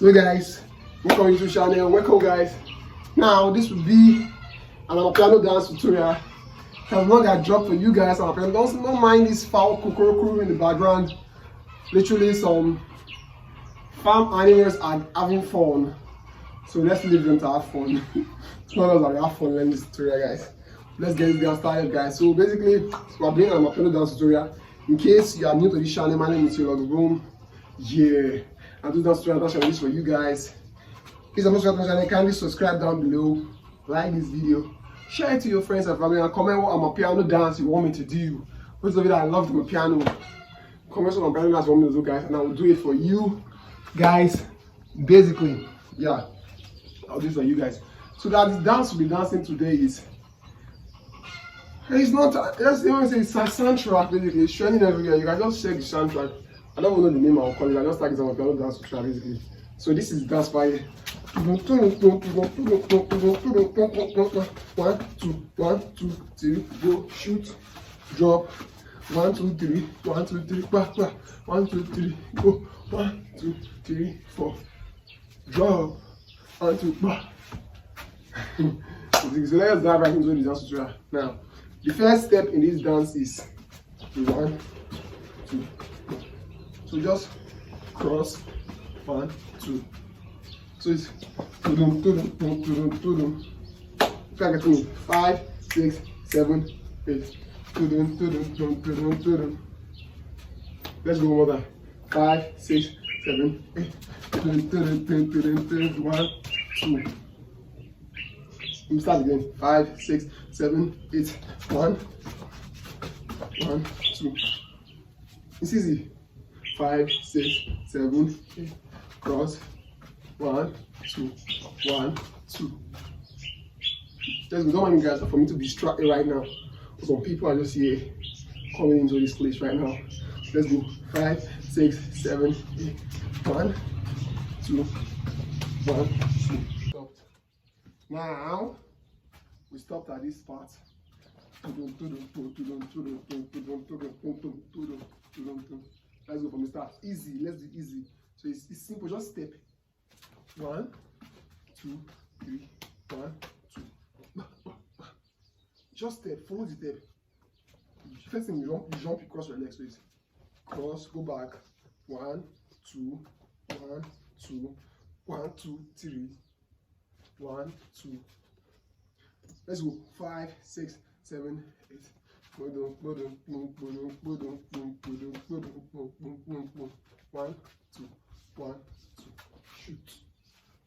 So guys, welcome to the channel. Welcome guys. Now this will be an Amapiano dance tutorial. As long as I drop for you guys, Amapiano. Don't mind this foul cuckoo in the background. Literally some farm animals are having fun. So let's leave them to have fun. It's not us that we have fun learning this tutorial, guys. Let's get this started, guys. So basically, we're doing an Amapiano dance tutorial. In case you are new to this channel, my name is Teoluckzboom. Yeah, I do dance tutorial this for you guys. If you're not subscribed to my channel, kindly subscribe down below, like this video, share it to your friends and family, and comment what Amapiano dance you want me to do. Those of you that I love Amapiano, comment what Amapiano dance you want me to do, guys, and I will do it for you guys. Basically, yeah, I'll do it for you guys. So that the dance we'll be dancing today is, it's not, let's even say it's a soundtrack. Basically it's trending everywhere. You can just check the soundtrack. I don't even know the name I'll call it. I just like it's Amapiano dance tutorial basically. So this is dance by 1, 2, 1, 2, 3, go, shoot, drop, 1, 2, 3, 1, 2, 3, back, 1, 2, 3, go, 1, 2, 3, 4, drop, 1, 2, back. So let's dive right into the dance tutorial. Now, the first step in this dance is 1, 2. So just cross 1, 2. So it's try get me 5, 6, 7, 8. Let's go over there. 5, 6, 7, 8. 1, 2. Let me start again. 5, 6, 7, 8. 1, 2. It's easy. 5, 6, 7, 8. Cross. 1, 2, 1, 2. Let's go. Don't mind you guys for me to be distracted right now. Some people are just here coming into this place right now. Let's go. 5, 6, 7, 8. 1, 2, 1, 2. Stopped. Now we stopped at this part. Let's go from the start. Easy. Let's do easy. So it's simple. Just step. 1, 2, 3, 1, 2. Just step. Follow the step. First thing you jump, you cross your legs. So it's cross, go back. 1, 2, 1, 2, 1, 2, 3, 1, 2. Let's go. 5, 6, 7, 8. 1, 2, 1, 2. Shoot.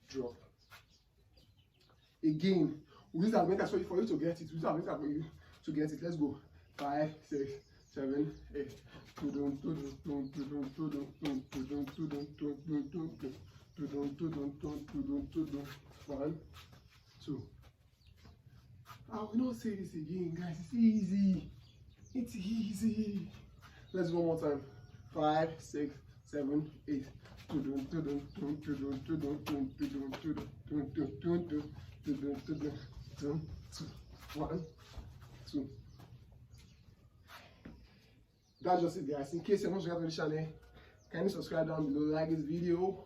Drop. Again, we use that method for you to get it. We use that method for you to get it. Let's go. 5, 6, 7, 8. One, 2. I will not say this again, guys. It's easy. It's easy. Let's go one more time. 5, 6, 7, 8. 1, 2. That's just it, guys. In case you're not subscribed to the channel, kindly subscribe down below, like this video,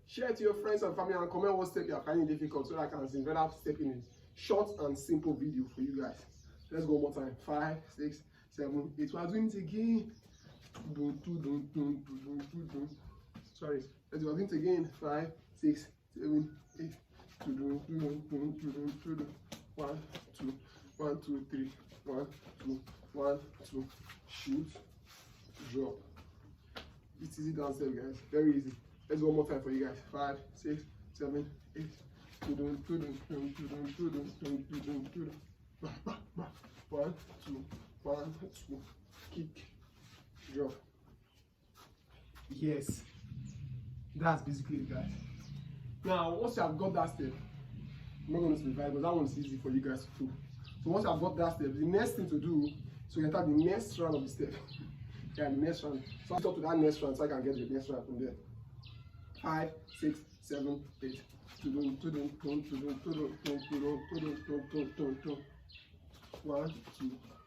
share it to your friends and family, and comment what step you are finding difficult so that I can see better step in a short and simple video for you guys. Let's go one more time. 5, 6, 7, 8. We are doing it again. Sorry. Let's do it again. 5, 6, 7, 8. 1, 2, 1, 2, 3. 1, 2, 1, 2. Shoot. Drop. It's easy downstairs, guys. Very easy. Let's go one more time for you guys. 5, 6, 7, 8. 1, 2, 1, 2. Kick. Drop. Yes. That's basically it, guys. Now, once you have got that step, I'm not going to simplify because that one is easy for you guys to do. So once you have got that step, the next thing to do is to enter the next round of the step. Yeah, the next round. So I'll talk to that next round so I can get the next round from there. 5, 6, 7, 8. 1, 2,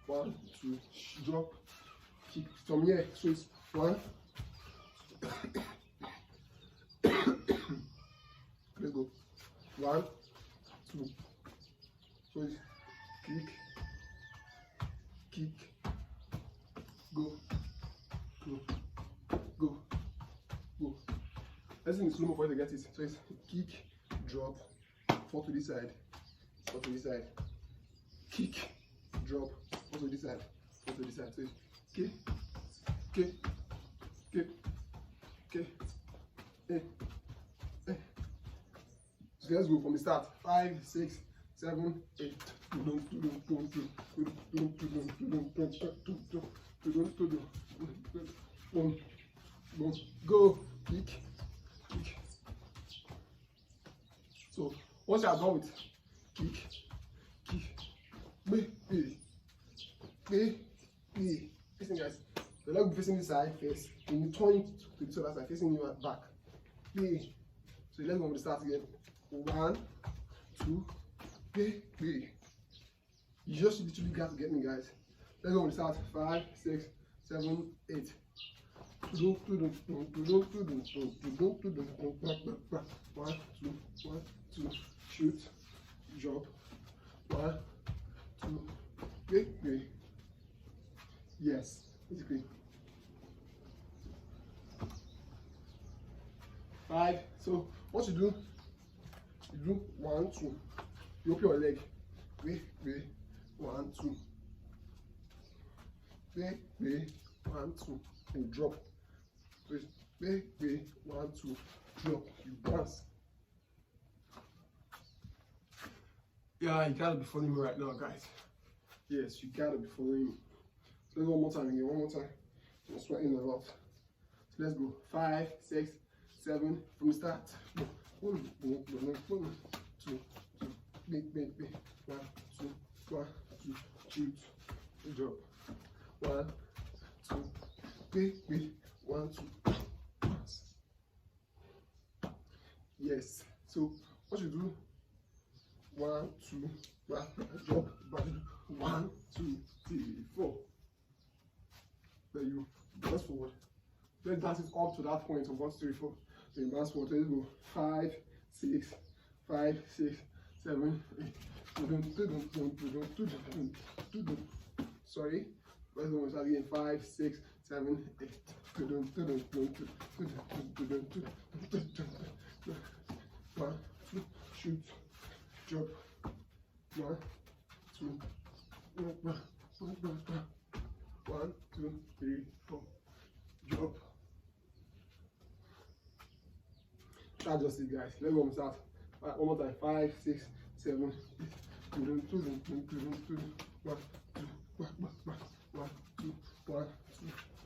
1, 2. Drop. Kick from here. So it's 1. Let's go. 1, 2. So it's kick, go, go, go, go. Let's in slow mo for you to get it. So it's kick, drop, fall to this side, fall to this side, kick, drop, fall to this side, fall to this side. So it's kick, kick, kick, kick, eh, eh. So let's go from the start. 5, 6, 7, 8. Go, kick, kick. So once you are done with kick, Listen, guys. The leg will be facing this side first, and you turn it to the other side, facing you at back. So let's go from the start again. 1, 2, you just literally got to get me, guys. Let's go from the start. 5, 6, 7, 8. 1, 2, 1, 2, shoot, drop. 1, 2, yes, basically. 5. So what you do 1, 2. You open your leg. 1, 2. 1, 2. And drop. So it's 1, 2. Drop. You dance. Yeah, you gotta be following me right now, guys. Yes, you gotta be following me. So let's go one more time again. One more time. I'm sweating a lot. So let's go. 5, 6, 7 from the start. 1, 2, 2, 1, 2, 1, 2, shoot, drop. 1, 2, 1, 2. Yes. So what you do? 1, 2, drop. 1, 2, 3, 4. Then you dance forward. Then dance it up to that point of 1, 2, 3, 4. Then dance forward. Let's go. 5, 6, 5, 6, 7, 8. Sorry. Let's go again. 5, 6, 7, 8. 1, 2, shoot, drop. 1, 2, 1, 2, 3, 4, drop. That's just it, guys. Let's go start. One more time. 5, 6, 7, 8. 1, 2, 1, 2,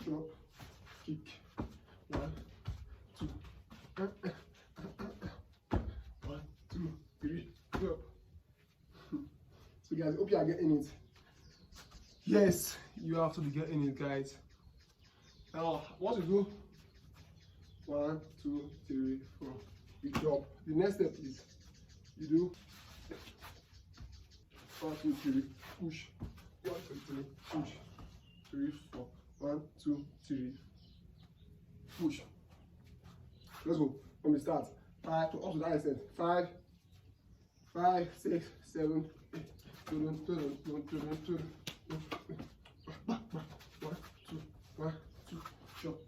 drop, kick. 1, 2, 1, 2, 3, drop. So guys, hope you are getting it. Yes, you have to be getting it, guys. Now, what you do? 1, 2, 3, 4. You drop. The next step is you do 1, 2, 3, push. 1, 2, 3, push. 3, 4. 1, 2, 3, push. Let's go from the start. 5 to up to that extent. 5, 6, 7, 8. 1, 2, 1, 2, chop,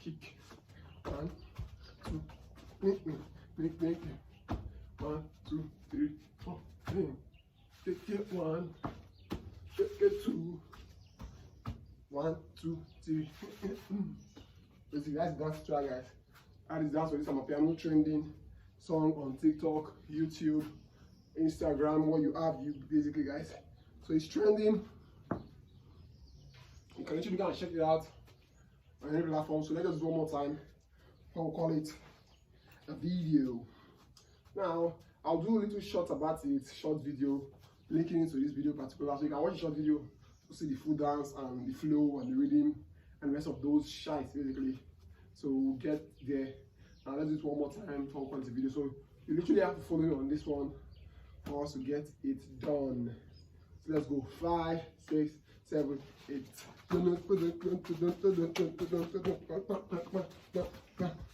kick. 1, 2, 1, 2, 3, 4. Get 1, get 2. 1, 2, 3. Basically, that's dance track, guys. That is dance for this Amapiano trending song on TikTok, YouTube, Instagram. What you have, you basically, guys. So it's trending. You can literally go and check it out on every platform. So let's just do one more time. I'll call it a video. Now I'll do a little short about it, short video, linking into this video particular, so you can watch the short video to see the full dance and the flow and the rhythm and the rest of those shites basically. So we'll get there. Now let's do it one more time for quality video. So you literally have to follow me on this one for us to get it done. So let's go. 5, 6, 7, 8.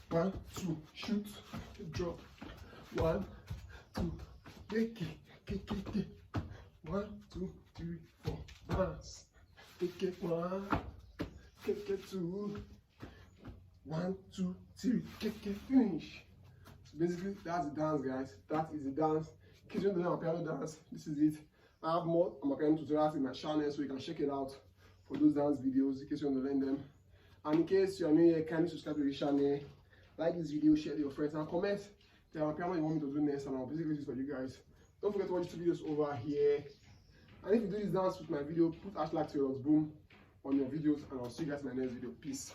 1, 2, shoot, drop. 1, 2, kick it. 1, 2, 3, 4, dance. Kick it 1, kick it 2, 1, 2, 3, kick it, finish. So basically, that's the dance, guys. That is the dance. In case you don't know Amapiano dance, this is it. I have more Amapiano tutorials in my channel, so you can check it out for those dance videos in case you want to learn them. And in case you are new here, kindly subscribe to the channel, like this video, share it with your friends, and comment the Amapiano you want me to do next, and I'll basically do this for you guys. Don't forget to watch 2 videos over here. And if you do this dance with my video, put #Teoluckzboom on your videos, and I'll see you guys in my next video. Peace.